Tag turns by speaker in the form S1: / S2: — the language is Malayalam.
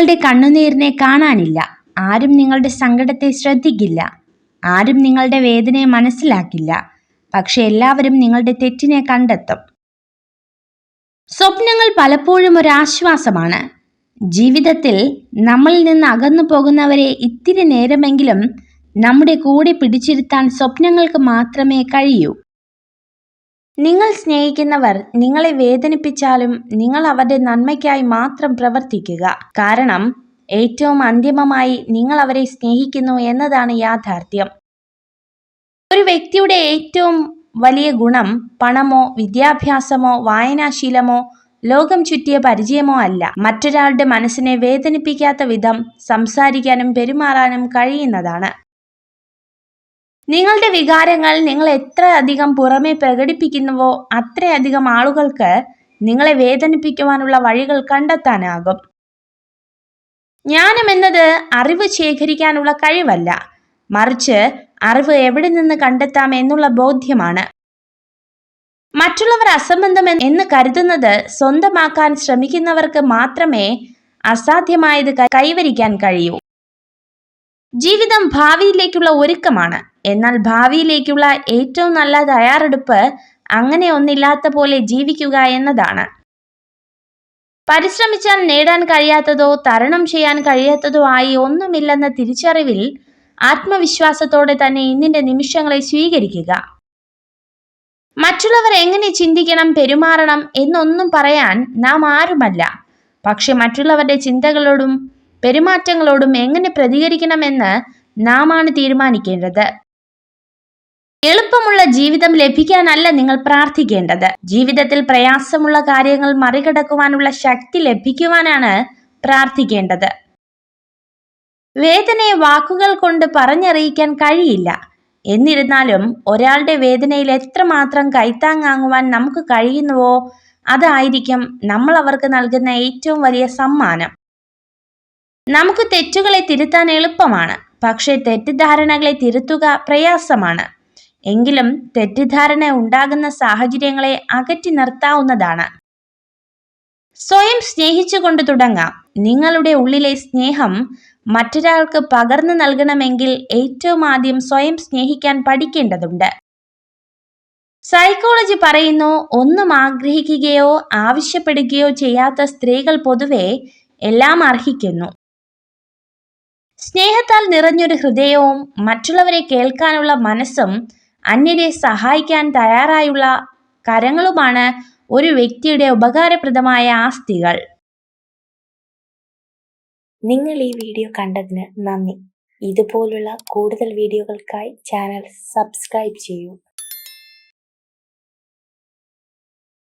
S1: നിങ്ങളുടെ കണ്ണുനീരിനെ കാണാനില്ല. ആരും നിങ്ങളുടെ സങ്കടത്തെ ശ്രദ്ധിക്കില്ല. ആരും നിങ്ങളുടെ വേദനയെ മനസ്സിലാക്കില്ല. പക്ഷെ എല്ലാവരും നിങ്ങളുടെ തെറ്റിനെ കണ്ടെത്തും. സ്വപ്നങ്ങൾ പലപ്പോഴും ഒരു ആശ്വാസമാണ്. ജീവിതത്തിൽ നമ്മളിൽ നിന്ന് അകന്നു പോകുന്നവരെ ഇത്തിരി നേരമെങ്കിലും നമ്മുടെ കൂടെ പിടിച്ചിരുത്താൻ സ്വപ്നങ്ങൾക്ക് മാത്രമേ കഴിയൂ. നിങ്ങൾ സ്നേഹിക്കുന്നവർ നിങ്ങളെ വേദനിപ്പിച്ചാലും നിങ്ങൾ അവരുടെ നന്മയ്ക്കായി മാത്രം പ്രവർത്തിക്കുക. കാരണം ഏറ്റവും അന്തിമമായി നിങ്ങൾ അവരെ സ്നേഹിക്കുന്നു എന്നതാണ് യാഥാർത്ഥ്യം. ഒരു വ്യക്തിയുടെ ഏറ്റവും വലിയ ഗുണം പണമോ വിദ്യാഭ്യാസമോ വായനാശീലമോ ലോകം ചുറ്റിയ പരിചയമോ അല്ല. മറ്റൊരാളുടെ മനസ്സിനെ വേദനിപ്പിക്കാത്ത വിധം സംസാരിക്കാനും പെരുമാറാനും കഴിയുന്നതാണ്. നിങ്ങളുടെ വികാരങ്ങൾ നിങ്ങൾ എത്ര അധികം പുറമെ പ്രകടിപ്പിക്കുന്നുവോ അത്രയധികം ആളുകൾക്ക് നിങ്ങളെ വേദനിപ്പിക്കുവാനുള്ള വഴികൾ കണ്ടെത്താനാകും. ജ്ഞാനം എന്നത് അറിവ് ശേഖരിക്കാനുള്ള കഴിവല്ല, മറിച്ച് അറിവ് എവിടെ നിന്ന് കണ്ടെത്താം എന്നുള്ള ബോധ്യമാണ്. മറ്റുള്ളവർ അസംബന്ധം എന്ന് കരുതുന്നത് സ്വന്തമാക്കാൻ ശ്രമിക്കുന്നവർക്ക് മാത്രമേ അസാധ്യമായത് കൈവരിക്കാൻ കഴിയൂ. ജീവിതം ഭാവിയിലേക്കുള്ള ഒരുക്കമാണ്. എന്നാൽ ഭാവിയിലേക്കുള്ള ഏറ്റവും നല്ല തയ്യാറെടുപ്പ് അങ്ങനെ ഒന്നില്ലാത്ത പോലെ ജീവിക്കുക എന്നതാണ്. പരിശ്രമിച്ചാൽ നേടാൻ കഴിയാത്തതോ തരണം ചെയ്യാൻ കഴിയാത്തതോ ആയി ഒന്നുമില്ലെന്ന തിരിച്ചറിവിൽ ആത്മവിശ്വാസത്തോടെ തന്നെ ഇന്നിന്റെ നിമിഷങ്ങളെ സ്വീകരിക്കുക. മറ്റുള്ളവർ എങ്ങനെ ചിന്തിക്കണം, പെരുമാറണം എന്നൊന്നും പറയാൻ നാം ആരുമല്ല. പക്ഷെ മറ്റുള്ളവരുടെ ചിന്തകളോടും പെരുമാറ്റങ്ങളോടും എങ്ങനെ പ്രതികരിക്കണമെന്ന് നാം ആണ് തീരുമാനിക്കേണ്ടത്. എളുപ്പമുള്ള ജീവിതം ലഭിക്കാനല്ല നിങ്ങൾ പ്രാർത്ഥിക്കേണ്ടത്. ജീവിതത്തിൽ പ്രയാസമുള്ള കാര്യങ്ങൾ മറികടക്കുവാനുള്ള ശക്തി ലഭിക്കുവാനാണ് പ്രാർത്ഥിക്കേണ്ടത്. വേദനയെ വാക്കുകൾ കൊണ്ട് പറഞ്ഞറിയിക്കാൻ കഴിയില്ല. എന്നിരുന്നാലും ഒരാളുടെ വേദനയിൽ എത്രമാത്രം കൈത്താങ്ങാങ്ങുവാൻ നമുക്ക് കഴിയുന്നുവോ അതായിരിക്കും നമ്മൾ അവർക്ക് നൽകുന്ന ഏറ്റവും വലിയ സമ്മാനം. നമുക്ക് തെറ്റുകളെ തിരുത്താൻ എളുപ്പമാണ്, പക്ഷേ തെറ്റിദ്ധാരണകളെ തിരുത്തുക പ്രയാസമാണ്. എങ്കിലും തെറ്റിദ്ധാരണ ഉണ്ടാകുന്ന സാഹചര്യങ്ങളെ അകറ്റി നിർത്താവുന്നതാണ്. സ്വയം സ്നേഹിച്ചുകൊണ്ട് തുടങ്ങാം. നിങ്ങളുടെ ഉള്ളിലെ സ്നേഹം മറ്റൊരാൾക്ക് പകർന്നു നൽകണമെങ്കിൽ ഏറ്റവും ആദ്യം സ്വയം സ്നേഹിക്കാൻ പഠിക്കേണ്ടതുണ്ട്. സൈക്കോളജി പറയുന്നു, ഒന്നും ആഗ്രഹിക്കുകയോ ആവശ്യപ്പെടുകയോ ചെയ്യാത്ത സ്ത്രീകൾ പൊതുവെ എല്ലാം അർഹിക്കുന്നു. സ്നേഹത്താൽ നിറഞ്ഞൊരു ഹൃദയവും മറ്റുള്ളവരെ കേൾക്കാനുള്ള മനസ്സും അന്യരെ സഹായിക്കാൻ തയ്യാറായുള്ള കരങ്ങളുമാണ് ഒരു വ്യക്തിയുടെ ഉപകാരപ്രദമായ ആസ്തികൾ.
S2: നിങ്ങൾ ഈ വീഡിയോ കണ്ടതിന് നന്ദി. ഇതുപോലുള്ള കൂടുതൽ വീഡിയോകൾക്കായി ചാനൽ സബ്സ്ക്രൈബ് ചെയ്യൂ.